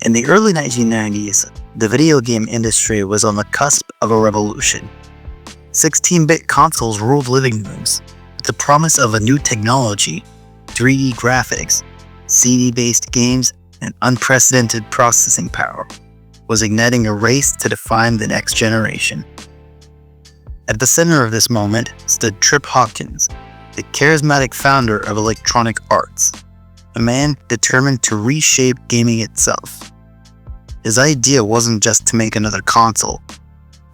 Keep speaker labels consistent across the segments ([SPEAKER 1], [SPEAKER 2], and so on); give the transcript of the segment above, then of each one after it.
[SPEAKER 1] In the early 1990s, the video game industry was on the cusp of a revolution. 16-bit consoles ruled living rooms, with the promise of a new technology, 3D graphics, CD-based games, and unprecedented processing power was igniting a race to define the next generation. At the center of this moment stood Trip Hawkins, the charismatic founder of Electronic Arts, a man determined to reshape gaming itself. His idea wasn't just to make another console,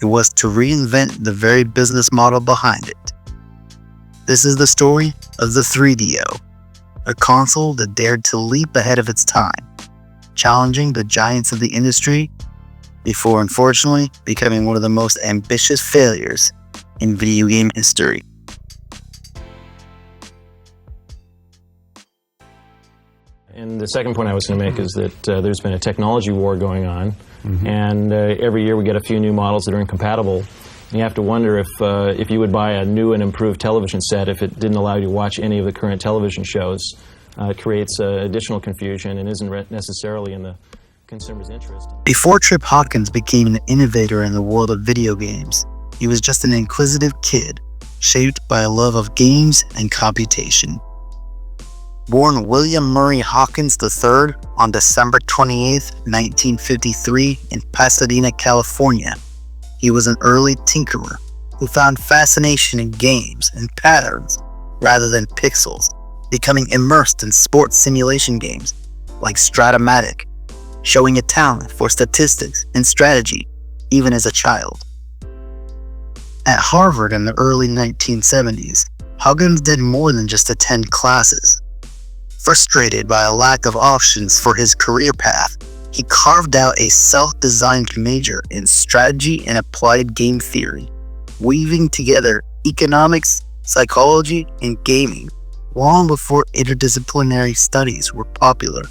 [SPEAKER 1] it was to reinvent the very business model behind it. This is the story of the 3DO, a console that dared to leap ahead of its time, challenging the giants of the industry before unfortunately becoming one of the most ambitious failures in video game history.
[SPEAKER 2] And the second point I was going to make is that there's been a technology war going on, and every year we get a few new models that are incompatible. And you have to wonder if you would buy a new and improved television set if it didn't allow you to watch any of the current television shows. It creates additional confusion and isn't necessarily in the consumer's interest.
[SPEAKER 1] Before Trip Hawkins became an innovator in the world of video games, he was just an inquisitive kid, shaped by a love of games and computation. Born William Murray Hawkins III on December 28, 1953 in Pasadena, California, he was an early tinkerer who found fascination in games and patterns rather than pixels, becoming immersed in sports simulation games like Stratomatic, showing a talent for statistics and strategy even as a child. At Harvard in the early 1970s, Hawkins did more than just attend classes. Frustrated by a lack of options for his career path, he carved out a self-designed major in strategy and applied game theory, weaving together economics, psychology, and gaming long before interdisciplinary studies were popular.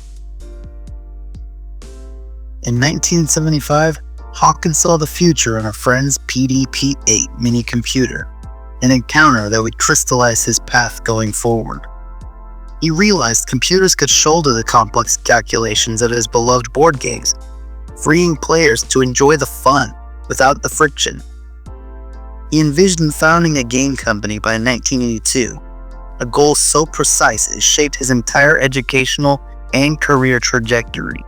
[SPEAKER 1] In 1975, Hawkins saw the future in a friend's PDP-8 mini computer, an encounter that would crystallize his path going forward. He realized computers could shoulder the complex calculations of his beloved board games, freeing players to enjoy the fun without the friction. He envisioned founding a game company by 1982, a goal so precise it shaped his entire educational and career trajectory.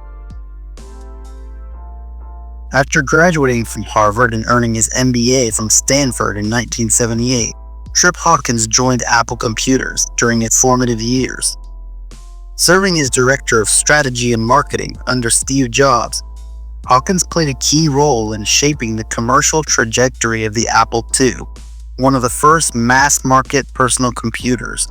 [SPEAKER 1] After graduating from Harvard and earning his MBA from Stanford in 1978, Trip Hawkins joined Apple Computers during its formative years. Serving as director of strategy and marketing under Steve Jobs, Hawkins played a key role in shaping the commercial trajectory of the Apple II, one of the first mass-market personal computers.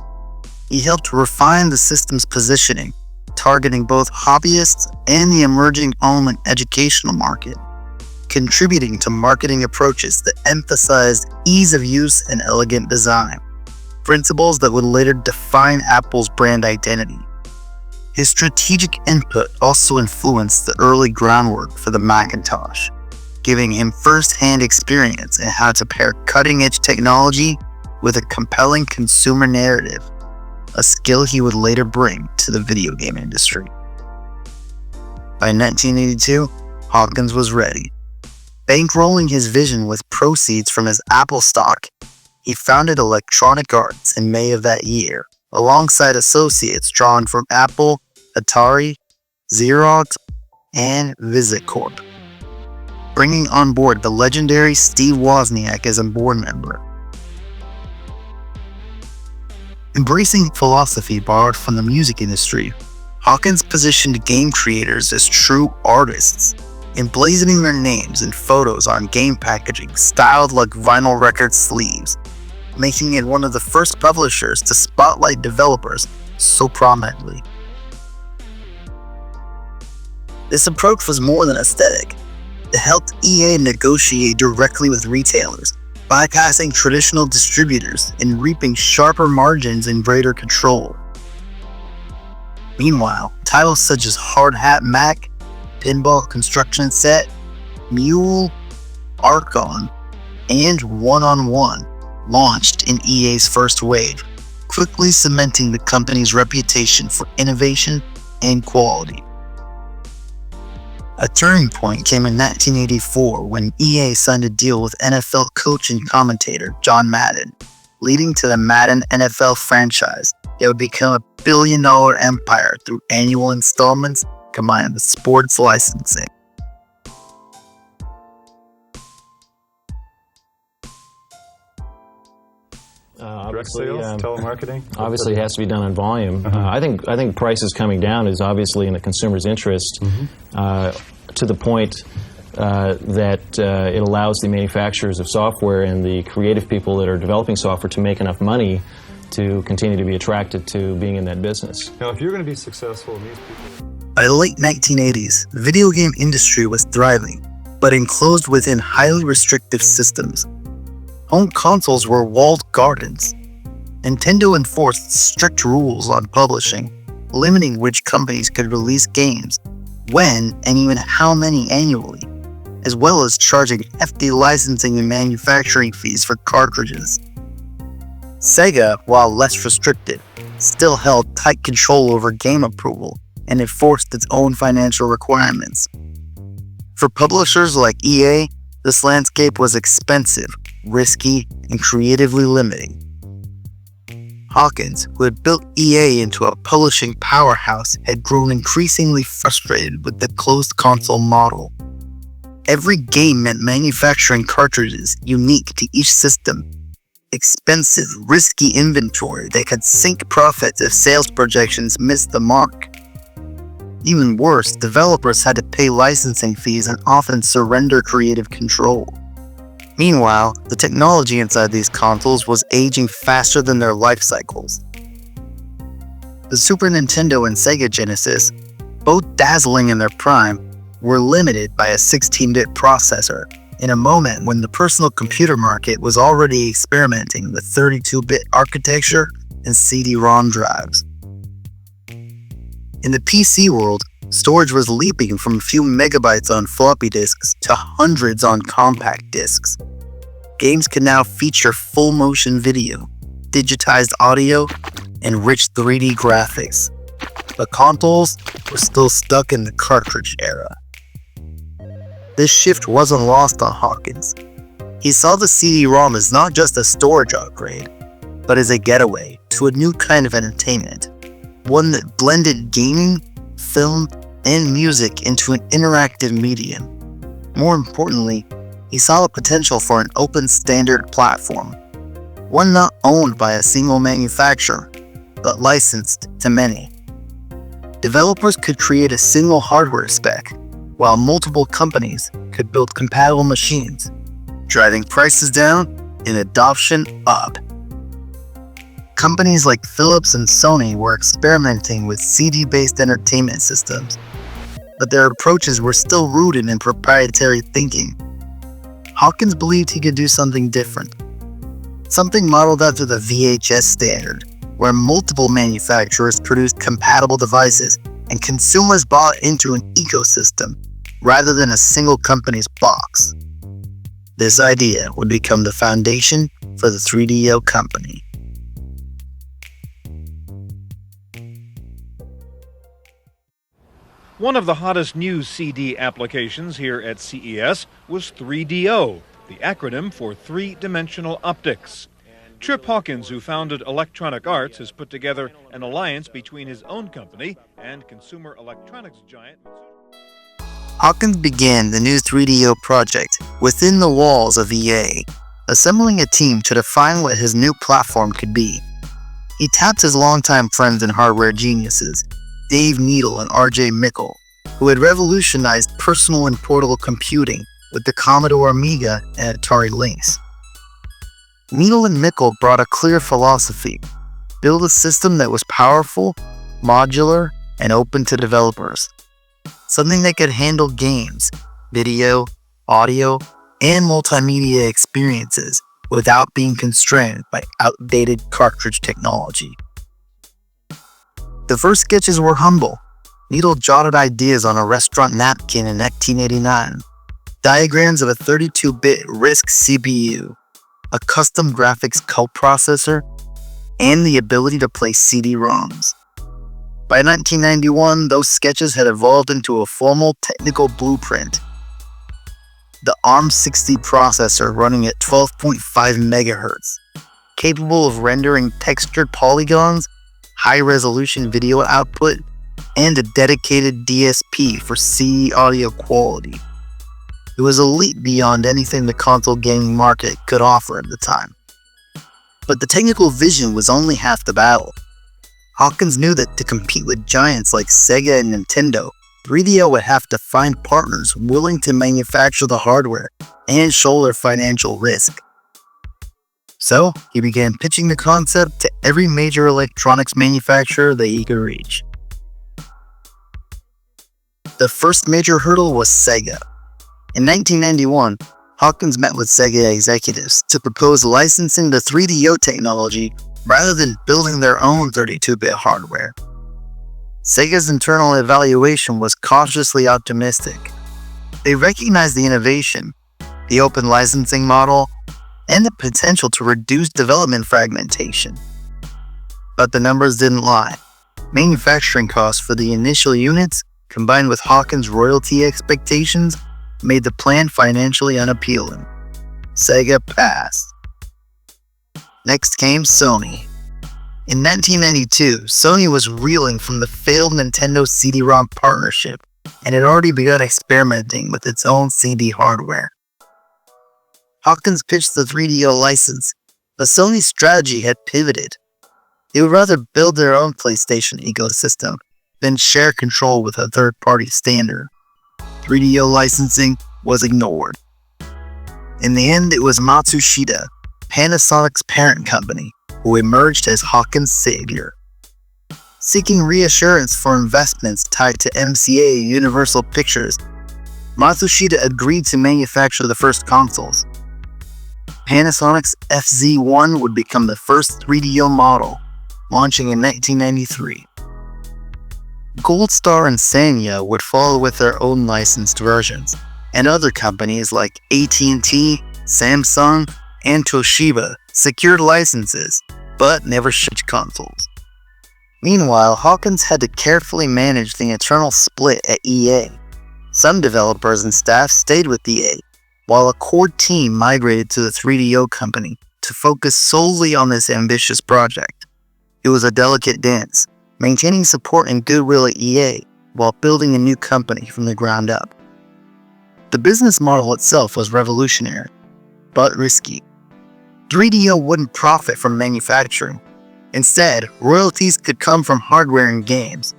[SPEAKER 1] He helped refine the system's positioning, targeting both hobbyists and the emerging online educational market, contributing to marketing approaches that emphasized ease of use and elegant design, principles that would later define Apple's brand identity. His strategic input also influenced the early groundwork for the Macintosh, giving him first-hand experience in how to pair cutting-edge technology with a compelling consumer narrative, a skill he would later bring to the video game industry. By 1982, Hawkins was ready. Bankrolling his vision with proceeds from his Apple stock, he founded Electronic Arts in May of that year, alongside associates drawn from Apple, Atari, Xerox, and VisitCorp, bringing on board the legendary Steve Wozniak as a board member. Embracing philosophy borrowed from the music industry, Hawkins positioned game creators as true artists, emblazoning their names and photos on game packaging styled like vinyl record sleeves, making it one of the first publishers to spotlight developers so prominently. This approach was more than aesthetic. It helped EA negotiate directly with retailers, bypassing traditional distributors and reaping sharper margins and greater control. Meanwhile, titles such as Hard Hat Mac, Pinball Construction Set, Mule, Archon, and One-on-One launched in EA's first wave, quickly cementing the company's reputation for innovation and quality. A turning point came in 1984 when EA signed a deal with NFL coach and commentator John Madden, leading to the Madden NFL franchise that would become a billion-dollar empire through annual installments combined with sports licensing.
[SPEAKER 3] Direct sales, telemarketing.
[SPEAKER 2] Obviously, it has to be done in volume. I think prices coming down is obviously in the consumer's interest, to the point that it allows the manufacturers of software and the creative people that are developing software to make enough money to continue to be attracted to being in that business.
[SPEAKER 3] Now, if you're going to be successful, these people.
[SPEAKER 1] By the late 1980s, the video game industry was thriving, but enclosed within highly restrictive systems. Home consoles were walled gardens. Nintendo enforced strict rules on publishing, limiting which companies could release games, when, and even how many annually, as well as charging hefty licensing and manufacturing fees for cartridges. Sega, while less restricted, still held tight control over game approval and enforced its own financial requirements. For publishers like EA, this landscape was expensive, risky, and creatively limiting. Hawkins, who had built EA into a publishing powerhouse, had grown increasingly frustrated with the closed console model. Every game meant manufacturing cartridges unique to each system, expensive, risky inventory that could sink profits if sales projections missed the mark. Even worse, developers had to pay licensing fees and often surrender creative control. Meanwhile, the technology inside these consoles was aging faster than their life cycles. The Super Nintendo and Sega Genesis, both dazzling in their prime, were limited by a 16-bit processor in a moment when the personal computer market was already experimenting with 32-bit architecture and CD-ROM drives. In the PC world, storage was leaping from a few megabytes on floppy disks to hundreds on compact disks. Games could now feature full motion video, digitized audio, and rich 3D graphics. But consoles were still stuck in the cartridge era. This shift wasn't lost on Hawkins. He saw the CD-ROM as not just a storage upgrade, but as a getaway to a new kind of entertainment. One that blended gaming, film, and music into an interactive medium. More importantly, he saw the potential for an open standard platform, one not owned by a single manufacturer, but licensed to many. Developers could create a single hardware spec, while multiple companies could build compatible machines, driving prices down and adoption up. Companies like Philips and Sony were experimenting with CD-based entertainment systems, but their approaches were still rooted in proprietary thinking. Hawkins believed he could do something different, something modeled after the VHS standard, where multiple manufacturers produced compatible devices and consumers bought into an ecosystem rather than a single company's box. This idea would become the foundation for the 3DO company.
[SPEAKER 4] One of the hottest new CD applications here at CES was 3DO, the acronym for three-dimensional optics. Trip Hawkins, who founded Electronic Arts, has put together an alliance between his own company and consumer electronics giant.
[SPEAKER 1] Hawkins began the new 3DO project within the walls of EA, assembling a team to define what his new platform could be. He tapped his longtime friends and hardware geniuses, Dave Needle and RJ Mickle, who had revolutionized personal and portable computing with the Commodore Amiga and Atari Lynx. Needle and Mickle brought a clear philosophy: build a system that was powerful, modular, and open to developers. Something that could handle games, video, audio, and multimedia experiences without being constrained by outdated cartridge technology. The first sketches were humble. Needle jotted ideas on a restaurant napkin in 1989, diagrams of a 32-bit RISC CPU, a custom graphics coprocessor, and the ability to play CD-ROMs. By 1991, those sketches had evolved into a formal technical blueprint. The ARM60 processor running at 12.5 MHz, capable of rendering textured polygons, high-resolution video output, and a dedicated DSP for CE audio quality. It was a leap beyond anything the console gaming market could offer at the time. But the technical vision was only half the battle. Hawkins knew that to compete with giants like Sega and Nintendo, 3DO would have to find partners willing to manufacture the hardware and shoulder financial risk. So, he began pitching the concept to every major electronics manufacturer that he could reach. The first major hurdle was Sega. In 1991, Hawkins met with Sega executives to propose licensing the 3DO technology rather than building their own 32-bit hardware. Sega's internal evaluation was cautiously optimistic. They recognized the innovation, the open licensing model, and the potential to reduce development fragmentation. But the numbers didn't lie. Manufacturing costs for the initial units, combined with Hawkins' royalty expectations, made the plan financially unappealing. Sega passed. Next came Sony. In 1992, Sony was reeling from the failed Nintendo CD-ROM partnership and had already begun experimenting with its own CD hardware. Hawkins pitched the 3DO license, but Sony's strategy had pivoted. They would rather build their own PlayStation ecosystem than share control with a third-party standard. 3DO licensing was ignored. In the end, it was Matsushita, Panasonic's parent company, who emerged as Hawkins' savior. Seeking reassurance for investments tied to MCA Universal Pictures, Matsushita agreed to manufacture the first consoles. Panasonic's FZ1 would become the first 3DO model, launching in 1993. Goldstar and Sanyo would follow with their own licensed versions, and other companies like AT&T, Samsung, and Toshiba secured licenses, but never shipped consoles. Meanwhile, Hawkins had to carefully manage the internal split at EA. Some developers and staff stayed with EA, while a core team migrated to the 3DO company to focus solely on this ambitious project. It was a delicate dance, maintaining support and goodwill at EA while building a new company from the ground up. The business model itself was revolutionary, but risky. 3DO wouldn't profit from manufacturing. Instead, royalties could come from hardware and games.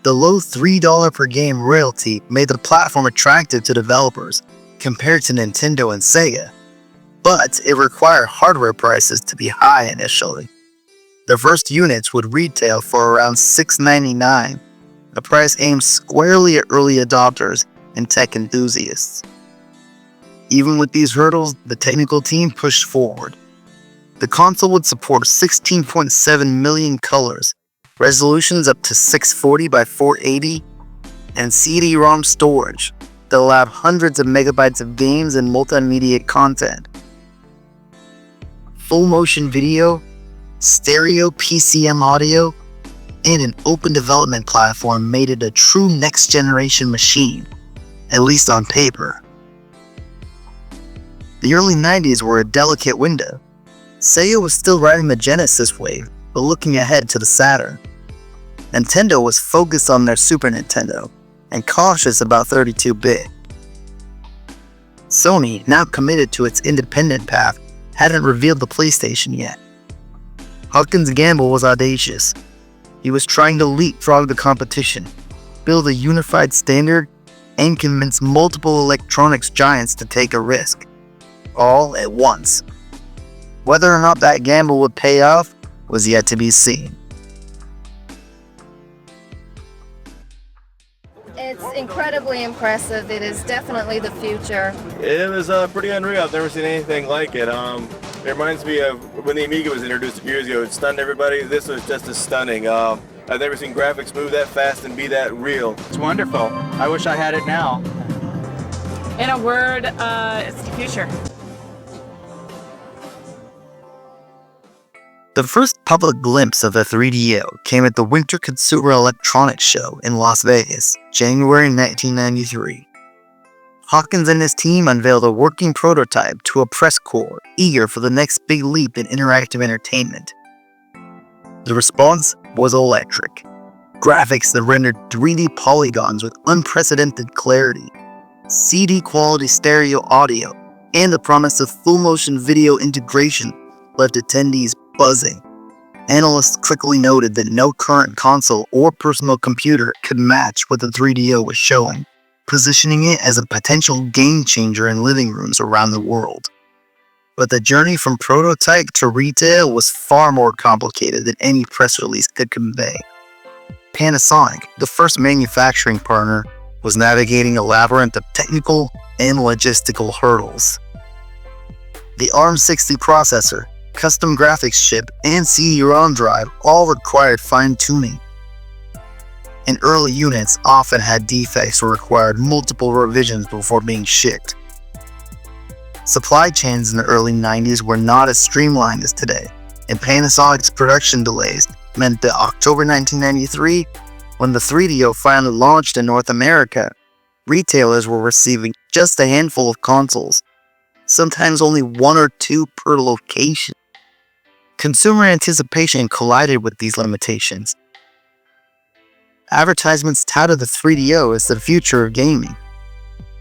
[SPEAKER 1] The low $3 per game royalty made the platform attractive to developers compared to Nintendo and Sega, but it required hardware prices to be high initially. The first units would retail for around $699, a price aimed squarely at early adopters and tech enthusiasts. Even with these hurdles, the technical team pushed forward. The console would support 16.7 million colors, resolutions up to 640 by 480, and CD-ROM storage that allowed hundreds of megabytes of games and multimedia content. Full motion video, stereo PCM audio, and an open development platform made it a true next-generation machine, at least on paper. The early 90s were a delicate window. Sega was still riding the Genesis wave, but looking ahead to the Saturn. Nintendo was focused on their Super Nintendo, and cautious about 32-bit. Sony, now committed to its independent path, hadn't revealed the PlayStation yet. Hawkins' gamble was audacious. He was trying to leapfrog the competition, build a unified standard, and convince multiple electronics giants to take a risk, all at once. Whether or not that gamble would pay off was yet to be seen.
[SPEAKER 5] It's incredibly impressive. It is definitely the future.
[SPEAKER 6] It was pretty unreal. I've never seen anything like it. It reminds me of when the Amiga was introduced a few years ago. It stunned everybody. This was just as stunning. I've never seen graphics move that fast and be that real.
[SPEAKER 7] It's wonderful. I wish I had it now.
[SPEAKER 8] In a word, it's the future.
[SPEAKER 1] The first public glimpse of the 3DO came at the Winter Consumer Electronics Show in Las Vegas, January 1993. Hawkins and his team unveiled a working prototype to a press corps eager for the next big leap in interactive entertainment. The response was electric. Graphics that rendered 3D polygons with unprecedented clarity, CD-quality stereo audio, and the promise of full-motion video integration left attendees buzzing. Analysts quickly noted that no current console or personal computer could match what the 3DO was showing, positioning it as a potential game-changer in living rooms around the world. But the journey from prototype to retail was far more complicated than any press release could convey. Panasonic, the first manufacturing partner, was navigating a labyrinth of technical and logistical hurdles. The ARM60 processor, custom graphics chip, and CD-ROM drive all required fine-tuning, and early units often had defects or required multiple revisions before being shipped. Supply chains in the early 90s were not as streamlined as today, and Panasonic's production delays meant that October 1993, when the 3DO finally launched in North America, retailers were receiving just a handful of consoles, sometimes only one or two per location. Consumer anticipation collided with these limitations. Advertisements touted the 3DO as the future of gaming.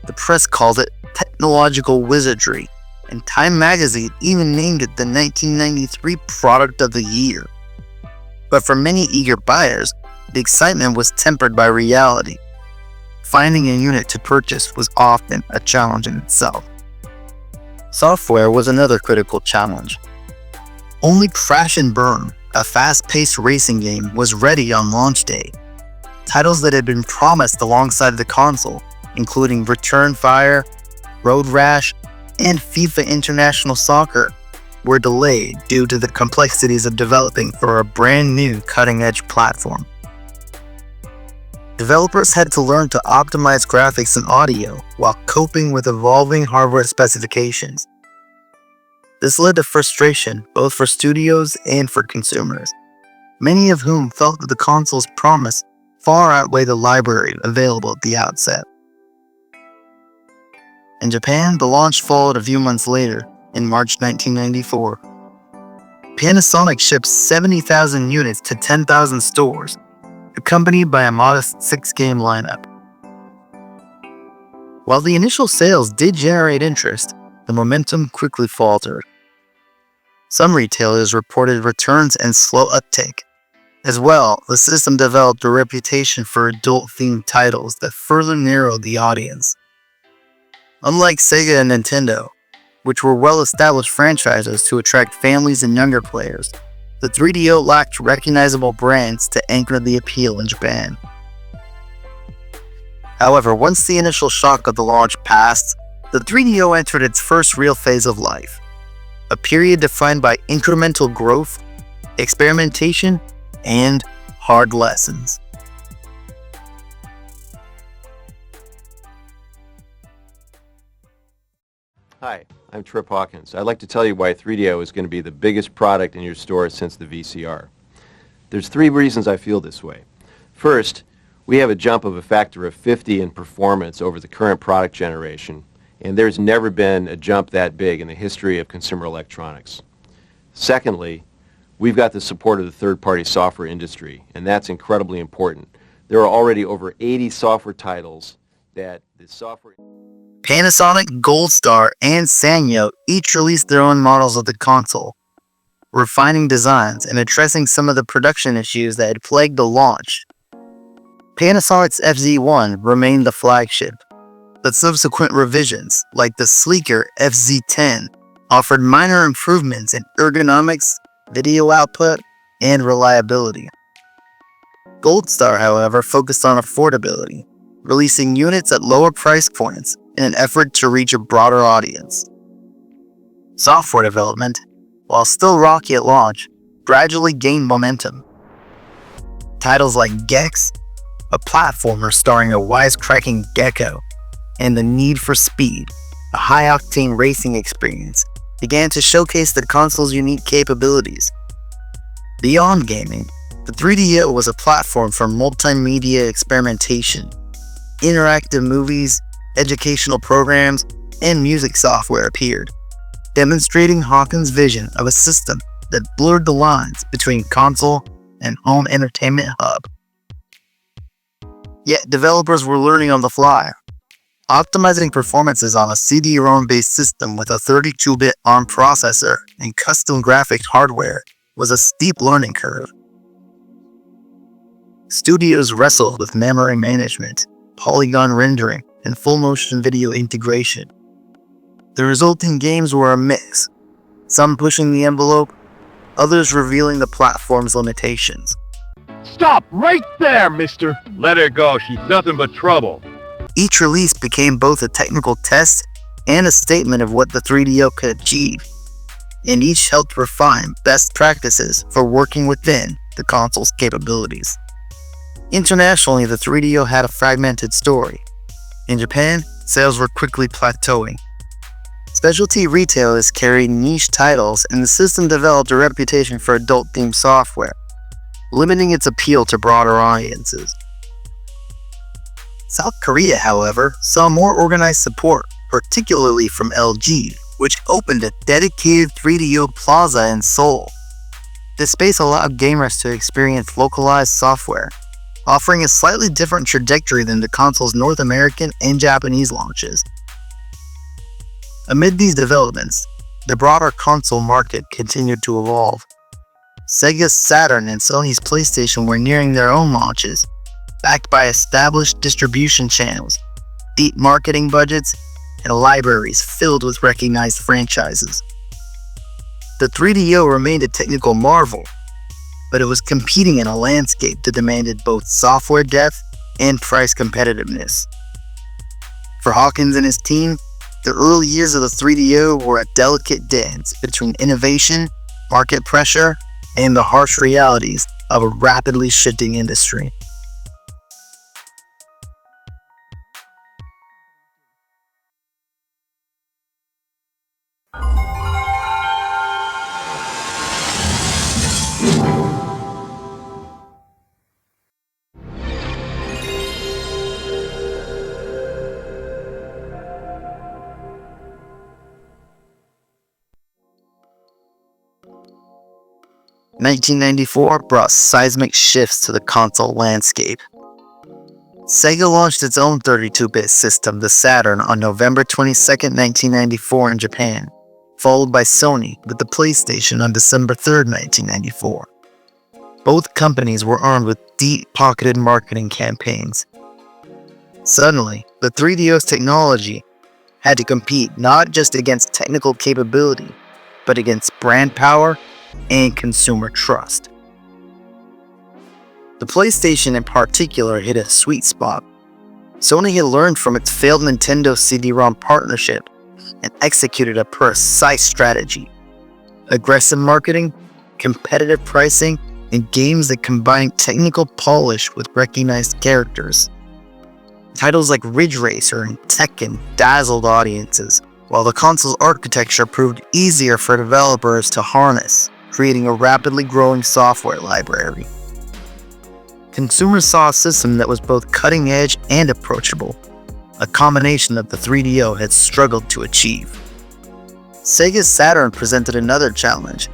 [SPEAKER 1] The press called it technological wizardry, and Time magazine even named it the 1993 Product of the Year. But for many eager buyers, the excitement was tempered by reality. Finding a unit to purchase was often a challenge in itself. Software was another critical challenge. Only Crash and Burn, a fast-paced racing game, was ready on launch day. Titles that had been promised alongside the console, including Return Fire, Road Rash, and FIFA International Soccer, were delayed due to the complexities of developing for a brand new cutting-edge platform. Developers had to learn to optimize graphics and audio while coping with evolving hardware specifications. This led to frustration both for studios and for consumers, many of whom felt that the console's promise far outweighed the library available at the outset. In Japan, the launch followed a few months later, in March 1994. Panasonic shipped 70,000 units to 10,000 stores, accompanied by a modest 6-game lineup. While the initial sales did generate interest, the momentum quickly faltered. Some retailers reported returns and slow uptake. As well, the system developed a reputation for adult-themed titles that further narrowed the audience. Unlike Sega and Nintendo, which were well-established franchises to attract families and younger players, the 3DO lacked recognizable brands to anchor the appeal in Japan. However, once the initial shock of the launch passed, the 3DO entered its first real phase of life, a period defined by incremental growth, experimentation, and hard lessons.
[SPEAKER 9] Hi, I'm Trip Hawkins. I'd like to tell you why 3DO is going to be the biggest product in your store since the VCR. There's 3 reasons I feel this way. First, we have a jump of a factor of 50 in performance over the current product generation, and there's never been a jump that big in the history of consumer electronics. Secondly, we've got the support of the third-party software industry, and that's incredibly important. There are already over 80 software titles that the software...
[SPEAKER 1] Panasonic, Gold Star, and Sanyo each released their own models of the console, refining designs and addressing some of the production issues that had plagued the launch. Panasonic's FZ1 remained the flagship, but subsequent revisions, like the sleeker FZ10, offered minor improvements in ergonomics, video output, and reliability. Gold Star, however, focused on affordability, releasing units at lower price points in an effort to reach a broader audience. Software development, while still rocky at launch, gradually gained momentum. Titles like Gex, a platformer starring a wisecracking gecko, and The Need for Speed, a high-octane racing experience, began to showcase the console's unique capabilities. Beyond gaming, the 3DO was a platform for multimedia experimentation. Interactive movies, educational programs, and music software appeared, demonstrating Hawkins' vision of a system that blurred the lines between console and home entertainment hub. Yet developers were learning on the fly. Optimizing performances on a CD-ROM-based system with a 32-bit ARM processor and custom graphics hardware was a steep learning curve. Studios wrestled with memory management, polygon rendering, and full-motion video integration. The resulting games were a mix, some pushing the envelope, others revealing the platform's limitations.
[SPEAKER 10] Stop right there, mister! Let her go, she's nothing but trouble.
[SPEAKER 1] Each release became both a technical test and a statement of what the 3DO could achieve, and each helped refine best practices for working within the console's capabilities. Internationally, the 3DO had a fragmented story. In Japan, sales were quickly plateauing. Specialty retailers carried niche titles, and the system developed a reputation for adult-themed software, limiting its appeal to broader audiences. South Korea, however, saw more organized support, particularly from LG, which opened a dedicated 3DO plaza in Seoul. This space allowed gamers to experience localized software, offering a slightly different trajectory than the console's North American and Japanese launches. Amid these developments, the broader console market continued to evolve. Sega's Saturn and Sony's PlayStation were nearing their own launches, backed by established distribution channels, deep marketing budgets, and libraries filled with recognized franchises. The 3DO remained a technical marvel, but it was competing in a landscape that demanded both software depth and price competitiveness. For Hawkins and his team, the early years of the 3DO were a delicate dance between innovation, market pressure, and the harsh realities of a rapidly shifting industry. In 1994 brought seismic shifts to the console landscape. Sega launched its own 32-bit system, the Saturn, on November 22, 1994 in Japan, followed by Sony with the PlayStation on December 3, 1994. Both companies were armed with deep-pocketed marketing campaigns. Suddenly, the 3DO's technology had to compete not just against technical capability, but against brand power and consumer trust. The PlayStation in particular hit a sweet spot. Sony had learned from its failed Nintendo CD-ROM partnership and executed a precise strategy. Aggressive marketing, competitive pricing, and games that combined technical polish with recognized characters. Titles like Ridge Racer and Tekken dazzled audiences, while the console's architecture proved easier for developers to harness, creating a rapidly growing software library. Consumers saw a system that was both cutting-edge and approachable, a combination that the 3DO had struggled to achieve. Sega's Saturn presented another challenge.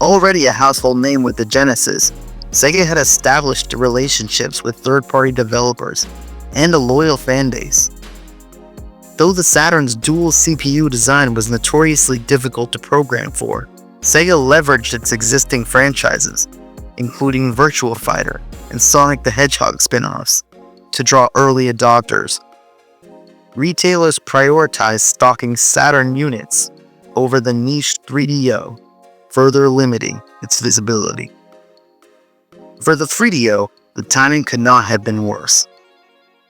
[SPEAKER 1] Already a household name with the Genesis, Sega had established relationships with third-party developers and a loyal fanbase. Though the Saturn's dual CPU design was notoriously difficult to program for, Sega leveraged its existing franchises, including Virtua Fighter and Sonic the Hedgehog spin-offs, to draw early adopters. Retailers prioritized stocking Saturn units over the niche 3DO, further limiting its visibility. For the 3DO, the timing could not have been worse.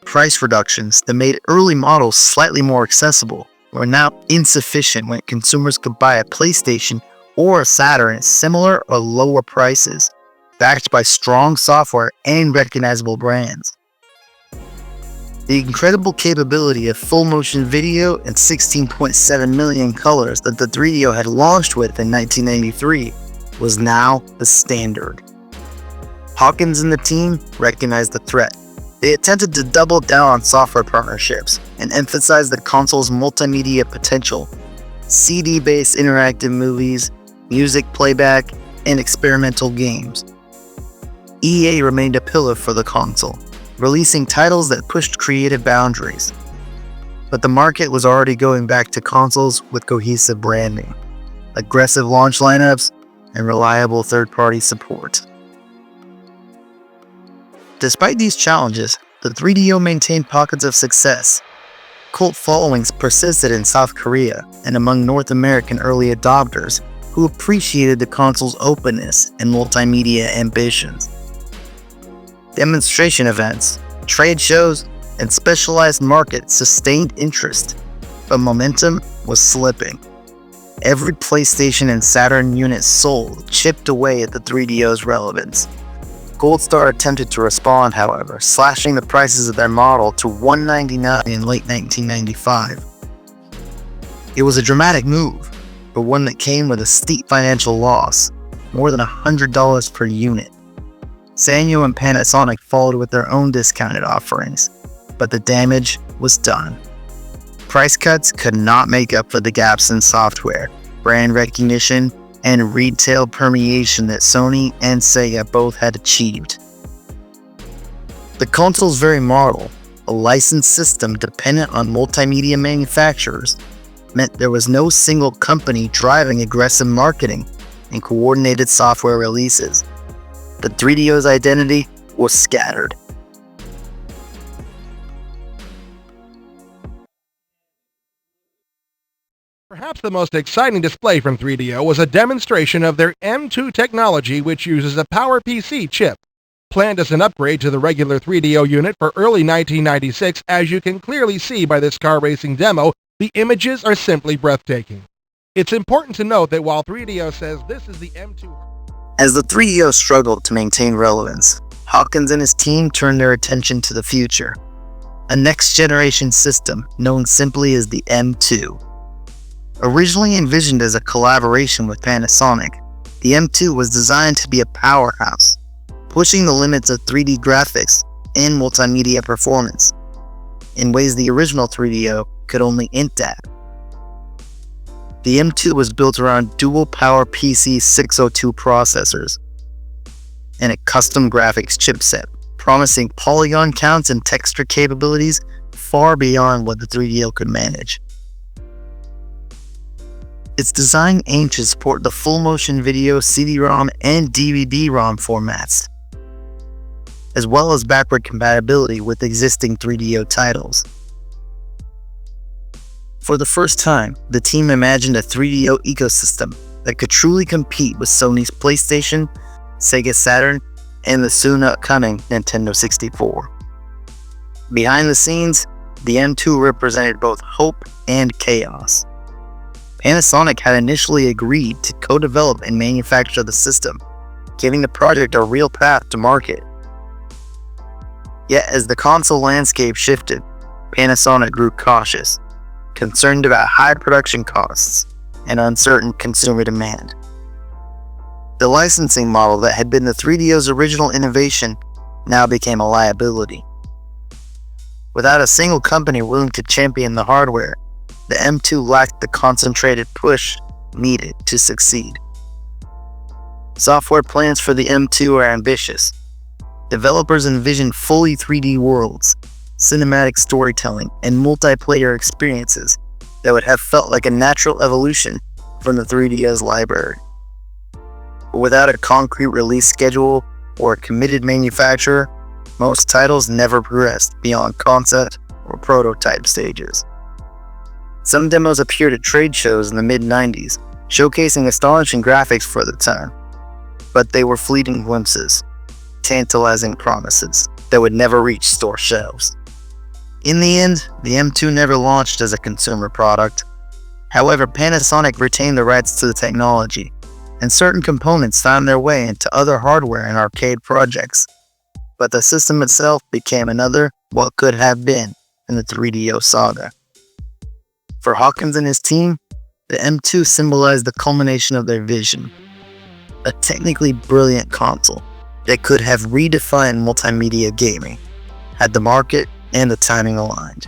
[SPEAKER 1] Price reductions that made early models slightly more accessible were now insufficient when consumers could buy a PlayStation or a Saturn at similar or lower prices, backed by strong software and recognizable brands. The incredible capability of full-motion video and 16.7 million colors that the 3DO had launched with in 1993 was now the standard. Hawkins and the team recognized the threat. They attempted to double down on software partnerships and emphasize the console's multimedia potential. CD-based interactive movies, music playback, and experimental games. EA remained a pillar for the console, releasing titles that pushed creative boundaries. But the market was already going back to consoles with cohesive branding, aggressive launch lineups, and reliable third-party support. Despite these challenges, the 3DO maintained pockets of success. Cult followings persisted in South Korea and among North American early adopters who appreciated the console's openness and multimedia ambitions. Demonstration events, trade shows, and specialized markets sustained interest, but momentum was slipping. Every PlayStation and Saturn unit sold chipped away at the 3DO's relevance. Gold Star attempted to respond, however, slashing the prices of their model to $199 in late 1995. It was a dramatic move, but one that came with a steep financial loss, more than $100 per unit. Sanyo and Panasonic followed with their own discounted offerings, but the damage was done. Price cuts could not make up for the gaps in software, brand recognition, and retail permeation that Sony and Sega both had achieved. The console's very model, a licensed system dependent on multimedia manufacturers, meant there was no single company driving aggressive marketing and coordinated software releases. The 3DO's identity was scattered.
[SPEAKER 11] Perhaps the most exciting display from 3DO was a demonstration of their M2 technology, which uses a PowerPC chip. Planned as an upgrade to the regular 3DO unit for early 1996, as you can clearly see by this car racing demo, the images are simply breathtaking. It's important to note that while 3DO says this is the M2...
[SPEAKER 1] As the 3DO struggled to maintain relevance, Hawkins and his team turned their attention to the future. A next-generation system known simply as the M2. Originally envisioned as a collaboration with Panasonic, the M2 was designed to be a powerhouse, pushing the limits of 3D graphics and multimedia performance, in ways the original 3DO could only hint at. The M2 was built around dual PowerPC 602 processors and a custom graphics chipset, promising polygon counts and texture capabilities far beyond what the 3DO could manage. Its design aimed to support the full motion video, CD-ROM, and DVD-ROM formats, as well as backward compatibility with existing 3DO titles. For the first time, the team imagined a 3DO ecosystem that could truly compete with Sony's PlayStation, Sega Saturn, and the soon-upcoming Nintendo 64. Behind the scenes, the M2 represented both hope and chaos. Panasonic had initially agreed to co-develop and manufacture the system, giving the project a real path to market. Yet as the console landscape shifted, Panasonic grew cautious, concerned about high production costs and uncertain consumer demand. The licensing model that had been the 3DO's original innovation now became a liability. Without a single company willing to champion the hardware, the M2 lacked the concentrated push needed to succeed. Software plans for the M2 are ambitious. Developers envision fully 3D worlds, cinematic storytelling, and multiplayer experiences that would have felt like a natural evolution from the 3DO's library. But without a concrete release schedule or a committed manufacturer, most titles never progressed beyond concept or prototype stages. Some demos appeared at trade shows in the mid-90s, showcasing astonishing graphics for the time, but they were fleeting glimpses, tantalizing promises that would never reach store shelves. In the end, the M2 never launched as a consumer product. However, Panasonic retained the rights to the technology, and certain components found their way into other hardware and arcade projects. But the system itself became another what could have been in the 3DO saga. For Hawkins and his team, the M2 symbolized the culmination of their vision. a technically brilliant console that could have redefined multimedia gaming, had the market and the timing aligned.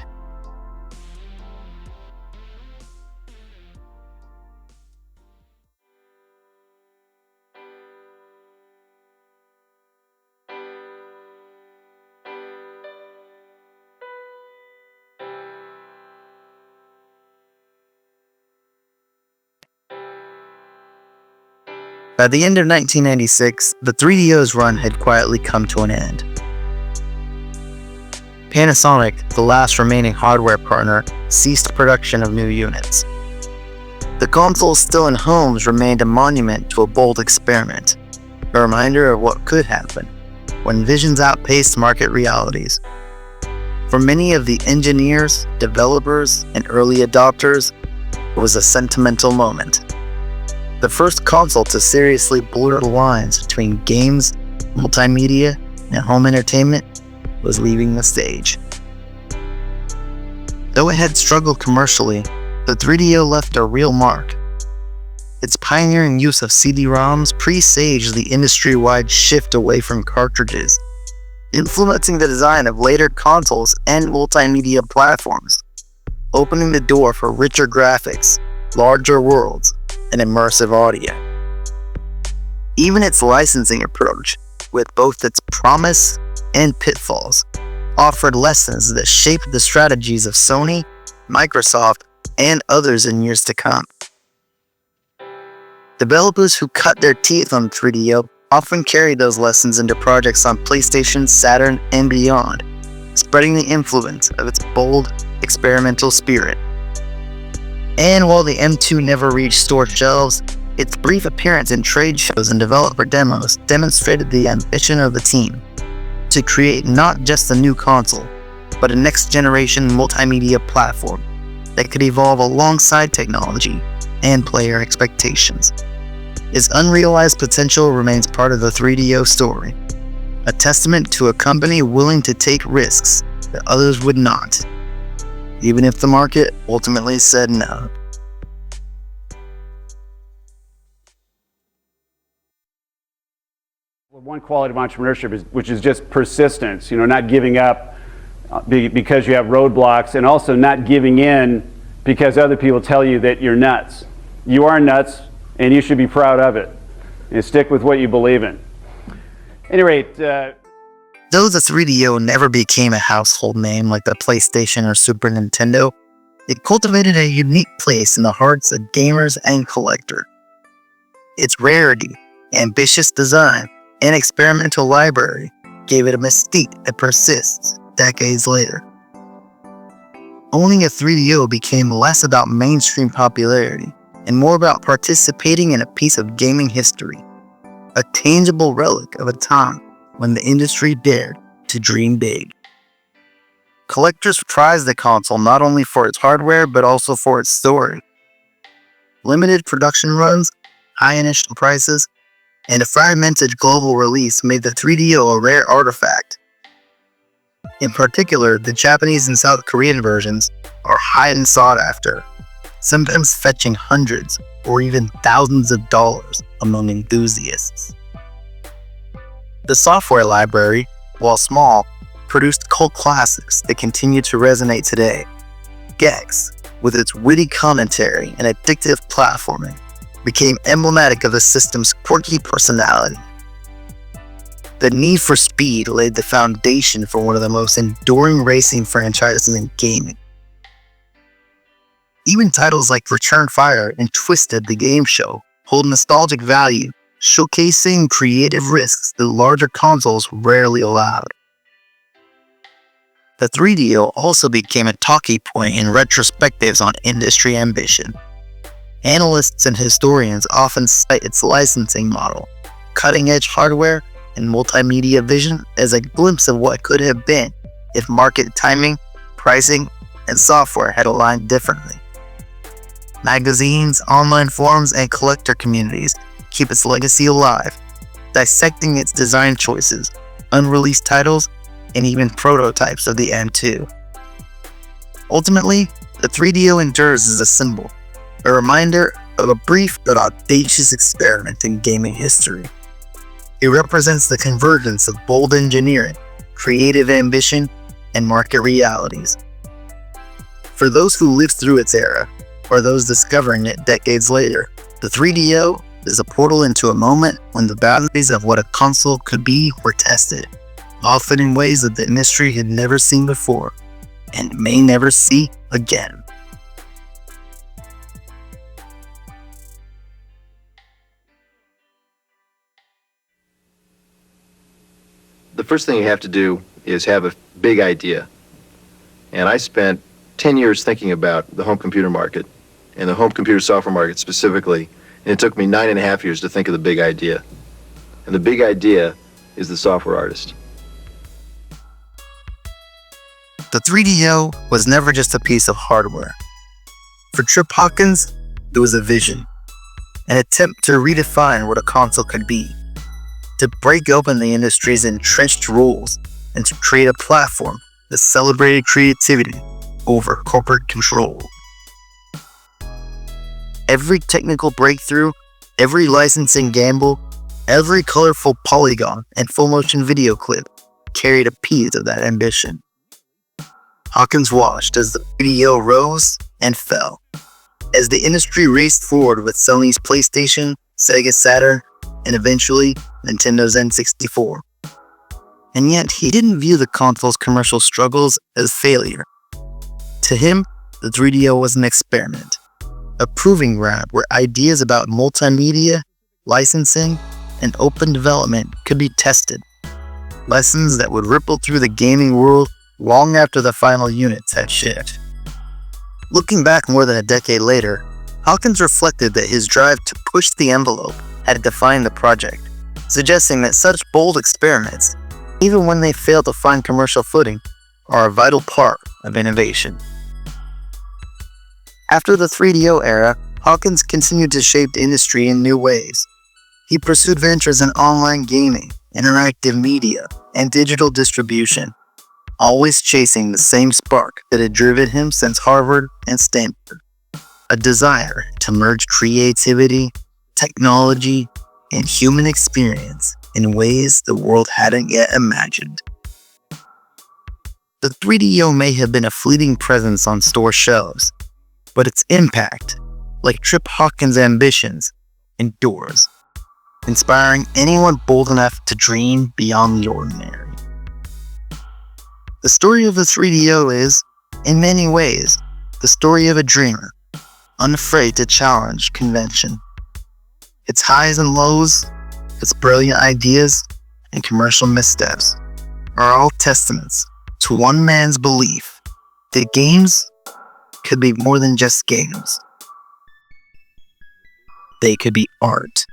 [SPEAKER 1] By the end of 1996, the 3DO's run had quietly come to an end. Panasonic, the last remaining hardware partner, ceased production of new units. The console still in homes remained a monument to a bold experiment, a reminder of what could happen when visions outpaced market realities. For many of the engineers, developers, and early adopters, it was a sentimental moment. The first console to seriously blur the lines between games, multimedia, and home entertainment was leaving the stage. Though it had struggled commercially, the 3DO left a real mark. Its pioneering use of CD-ROMs presaged the industry-wide shift away from cartridges, influencing the design of later consoles and multimedia platforms, opening the door for richer graphics, larger worlds, and immersive audio. Even its licensing approach, with both its promise and pitfalls, offered lessons that shaped the strategies of Sony, Microsoft, and others in years to come. Developers who cut their teeth on 3DO often carried those lessons into projects on PlayStation, Saturn, and beyond, spreading the influence of its bold, experimental spirit. And while the M2 never reached store shelves, its brief appearance in trade shows and developer demos demonstrated the ambition of the team to create not just a new console, but a next-generation multimedia platform that could evolve alongside technology and player expectations. Its unrealized potential remains part of the 3DO story, a testament to a company willing to take risks that others would not, even if the market ultimately said no.
[SPEAKER 12] One quality of entrepreneurship is, which is just persistence, not giving up because you have roadblocks, and also not giving in because other people tell you that you're nuts. You are nuts, and you should be proud of it. And stick with what you believe in. At any rate,
[SPEAKER 1] though the 3DO never became a household name like the PlayStation or Super Nintendo, it cultivated a unique place in the hearts of gamers and collectors. Its rarity, ambitious design, and experimental library gave it a mystique that persists decades later. Owning a 3DO became less about mainstream popularity and more about participating in a piece of gaming history, a tangible relic of a time when the industry dared to dream big. Collectors prize the console not only for its hardware, but also for its story. Limited production runs, high initial prices, and a fragmented global release made the 3DO a rare artifact. In particular, the Japanese and South Korean versions are highly sought after, sometimes fetching hundreds or even thousands of dollars among enthusiasts. The software library, while small, produced cult classics that continue to resonate today. Gex, with its witty commentary and addictive platforming, became emblematic of the system's quirky personality. The Need for Speed laid the foundation for one of the most enduring racing franchises in gaming. Even titles like Return Fire and Twisted the Game Show hold nostalgic value, showcasing creative risks that larger consoles rarely allowed. The 3DO also became a talking point in retrospectives on industry ambition. Analysts and historians often cite its licensing model, cutting-edge hardware, and multimedia vision as a glimpse of what could have been if market timing, pricing, and software had aligned differently. Magazines, online forums, and collector communities keep its legacy alive, dissecting its design choices, unreleased titles, and even prototypes of the M2. Ultimately, the 3DO endures as a symbol, a reminder of a brief but audacious experiment in gaming history. It represents the convergence of bold engineering, creative ambition, and market realities. For those who lived through its era, or those discovering it decades later, the 3DO is a portal into a moment when the boundaries of what a console could be were tested, often in ways that the industry had never seen before, and may never see again.
[SPEAKER 9] The first thing you have to do is have a big idea. And I spent 10 years thinking about the home computer market, and the home computer software market specifically, and it took me 9.5 years to think of the big idea. And the big idea is the software artist.
[SPEAKER 1] The 3DO was never just a piece of hardware. For Trip Hawkins, it was a vision, an attempt to redefine what a console could be, to break open the industry's entrenched rules, and to create a platform that celebrated creativity over corporate control. Every technical breakthrough, every licensing gamble, every colorful polygon and full-motion video clip carried a piece of that ambition. Hawkins watched as the 3DO rose and fell, as the industry raced forward with Sony's PlayStation, Sega Saturn, and eventually Nintendo's N64. And yet, he didn't view the console's commercial struggles as failure. To him, the 3DO was an experiment, a proving ground where ideas about multimedia, licensing, and open development could be tested. Lessons that would ripple through the gaming world long after the final units had shipped. Looking back more than a decade later, Hawkins reflected that his drive to push the envelope had defined the project, suggesting that such bold experiments, even when they fail to find commercial footing, are a vital part of innovation. After the 3DO era, Hawkins continued to shape the industry in new ways. He pursued ventures in online gaming, interactive media, and digital distribution, always chasing the same spark that had driven him since Harvard and Stanford, a desire to merge creativity, technology, and human experience in ways the world hadn't yet imagined. The 3DO may have been a fleeting presence on store shelves, but its impact, like Trip Hawkins' ambitions, endures, inspiring anyone bold enough to dream beyond the ordinary. The story of the 3DO is, in many ways, the story of a dreamer, unafraid to challenge convention. Its highs and lows, its brilliant ideas, and commercial missteps are all testaments to one man's belief that games could be more than just games. They could be art.